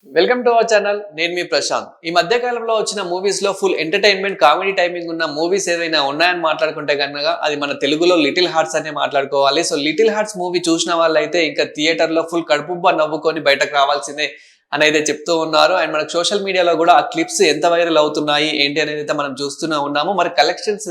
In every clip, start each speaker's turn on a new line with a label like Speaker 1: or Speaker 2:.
Speaker 1: Welcome to our channel. నేను మీ ప్రశాంత్. ఈ మధ్య కాలంలో వచ్చిన మూవీస్ లో ఫుల్ ఎంటర్టైన్మెంట్ కామెడీ టైమింగ్ ఉన్న మూవీస్ ఏదైనా ఉన్నాయని మాట్లాడుకుంటే కనుక అది మన తెలుగులో లిటిల్ హార్ట్స్ అనే మాట్లాడుకోవాలి. సో లిటిల్ హార్ట్స్ మూవీ చూసిన వాళ్ళైతే ఇంకా థియేటర్ లో ఫుల్ కడుపుబ్బా నవ్వుకొని బయటకు రావాల్సిందే అని అయితే చెప్తూ ఉన్నారు. అండ్ మనకు సోషల్ మీడియాలో కూడా ఆ క్లిప్స్ ఎంత వైరల్ అవుతున్నాయి ఏంటి అనేది అయితే మనం చూస్తూనే ఉన్నాము. మరి కలెక్షన్స్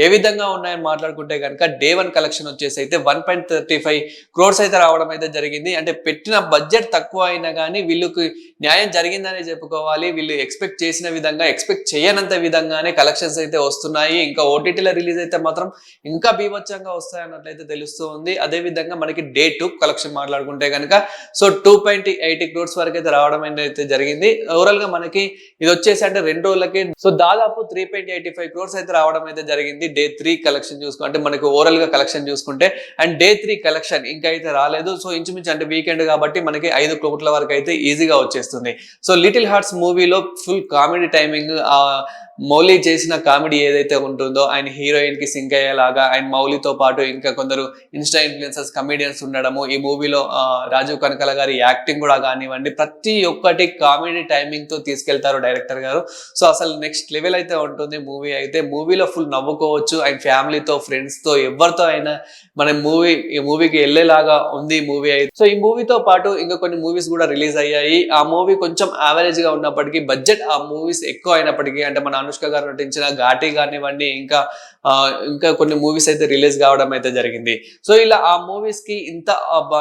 Speaker 1: ఏ విధంగా ఉన్నాయని మాట్లాడుకుంటే కనుక డే 1 కలెక్షన్ వచ్చేసి అయితే 1.35 క్రోర్స్ అయితే రావడం అయితే జరిగింది. అంటే పెట్టిన బడ్జెట్ తక్కువ అయినా కానీ వీళ్ళకి న్యాయం జరిగిందనే చెప్పుకోవాలి. వీళ్ళు ఎక్స్పెక్ట్ చేసిన విధంగా, ఎక్స్పెక్ట్ చేయనంత విధంగానే కలెక్షన్స్ అయితే వస్తున్నాయి. ఇంకా ఓటీటీలో రిలీజ్ అయితే మాత్రం ఇంకా బీభత్సంగా వస్తాయన్నట్లయితే తెలుస్తూ ఉంది. అదే విధంగా మనకి డే 2 కలెక్షన్ మాట్లాడుకుంటే కనుక సో 2.80 క్రోర్స్ వరకు అయితే రావడం అయితే జరిగింది. ఓవరాల్ గా మనకి ఇది వచ్చేసి అంటే 2 రోజులకి సో దాదాపు 3.85 క్రోర్స్ అయితే రావడం అయితే జరిగింది. డే 3 కలెక్షన్ చూసుకుంటే మనకి ఓవరాల్ గా కలెక్షన్ చూసుకుంటే అండ్ డే 3 కలెక్షన్ ఇంకా అయితే రాలేదు. సో ఇంచుమించు అంటే వీకెండ్ కాబట్టి మనకి 5 కోట్ల వరకు అయితే ఈజీగా వచ్చేస్తుంది. సో లిటిల్ హార్ట్స్ మూవీలో ఫుల్ కామెడీ టైమింగ్, మౌలి చేసిన కామెడీ ఏదైతే ఉంటుందో ఆయన హీరోయిన్ కి సింక్ అయ్యేలాగా అండ్ మౌలితో పాటు ఇంకా కొందరు ఇన్స్టా ఇన్ఫ్లుయెన్సర్స్ కమెడియన్స్ ఉండడము, ఈ మూవీలో రాజీవ్ కనకాల గారి యాక్టింగ్ కూడా కానివ్వండి, ప్రతి ఒక్కటి కామెడీ టైమింగ్ తో తీసుకెళ్తారు డైరెక్టర్ గారు. సో అసలు నెక్స్ట్ లెవెల్ అయితే ఉంటుంది మూవీ అయితే. మూవీలో ఫుల్ నవ్వుకోవచ్చు అండ్ ఫ్యామిలీతో, ఫ్రెండ్స్ తో, ఎవరితో అయినా మన ఈ మూవీకి వెళ్ళేలాగా ఉంది మూవీ అయితే. సో ఈ మూవీతో పాటు ఇంకా కొన్ని మూవీస్ కూడా రిలీజ్ అయ్యాయి. ఆ మూవీ కొంచెం యావరేజ్ గా ఉన్నప్పటికీ బడ్జెట్ ఆ మూవీస్ ఎక్కువ అయినప్పటికీ అంటే మన అనుష్క గారు నటించిన ఘాటి కానివ్వండి, ఇంకా కొన్ని మూవీస్ అయితే రిలీజ్ కావడం అయితే జరిగింది. సో ఇలా ఆ మూవీస్ కి ఇంత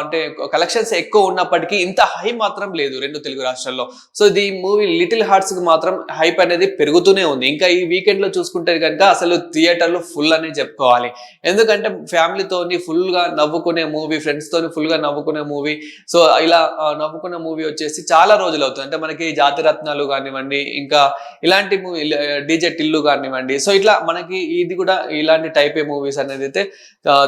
Speaker 1: అంటే కలెక్షన్స్ ఎక్కువ ఉన్నప్పటికీ ఇంత హై మాత్రం లేదు రెండు తెలుగు రాష్ట్రాల్లో. సో ఈ మూవీ లిటిల్ హార్ట్స్ కి మాత్రం హైప్ అనేది పెరుగుతూనే ఉంది. ఇంకా ఈ వీకెండ్ లో చూసుకుంటే కనుక అసలు థియేటర్లు ఫుల్ అని చెప్పుకోవాలి. ఎందుకంటే ఫ్యామిలీతోని ఫుల్ గా నవ్వుకునే మూవీ, ఫ్రెండ్స్ తోని ఫుల్ గా నవ్వుకునే మూవీ. సో ఇలా నవ్వుకున్న మూవీ వచ్చేసి చాలా రోజులు అవుతుంది. అంటే మనకి జాతిరత్నాలు కానివ్వండి, ఇంకా ఇలాంటి మూవీ డీజే టిల్లు కానివ్వండి. సో ఇట్లా మనకి ఇది కూడా ఇలాంటి టైప్ ఏ మూవీస్ అనేది అయితే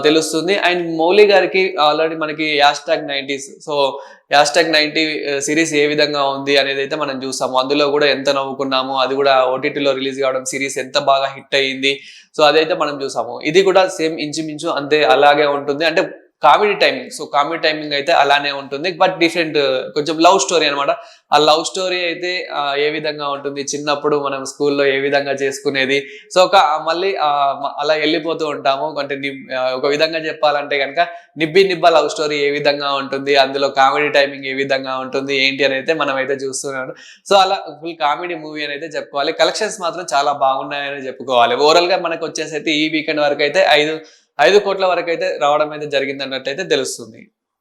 Speaker 1: తెలుస్తుంది. అండ్ మౌలి గారికి ఆల్రెడీ మనకి #90s సో #90 సిరీస్ ఏ విధంగా ఉంది అనేది అయితే మనం చూసాము. అందులో కూడా ఎంత నవ్వుకున్నాము, అది కూడా ఓటీటీలో రిలీజ్ కావడం, సిరీస్ ఎంత బాగా హిట్ అయ్యింది. సో అదైతే మనం చూసాము. ఇది కూడా సేమ్ ఇంచుమించు అంతే అలాగే ఉంటుంది. అంటే comedy timing, so comedy timing అయితే అలానే ఉంటుంది. బట్ డిఫరెంట్, కొంచెం లవ్ స్టోరీ అనమాట. ఆ లవ్ స్టోరీ అయితే ఏ విధంగా ఉంటుంది, చిన్నప్పుడు మనం స్కూల్లో ఏ విధంగా చేసుకునేది. సో మళ్ళీ అలా వెళ్ళిపోతూ ఉంటాము. అంటే ఒక విధంగా చెప్పాలంటే కనుక నిబ్బ లవ్ స్టోరీ ఏ విధంగా ఉంటుంది, అందులో కామెడీ టైమింగ్ ఏ విధంగా ఉంటుంది ఏంటి అని అయితే మనం అయితే చూస్తున్నాము. సో అలా ఫుల్ కామెడీ మూవీ అని అయితే చెప్పుకోవాలి. కలెక్షన్స్ మాత్రం చాలా బాగున్నాయని చెప్పుకోవాలి. ఓవరాల్ గా మనకు వచ్చేసి అయితే ఈ వీకెండ్ వరకు అయితే 5 కోట్ల వరకు అయితే రావడం అయితే జరిగింది అన్నట్టు అయితే తెలుస్తుంది.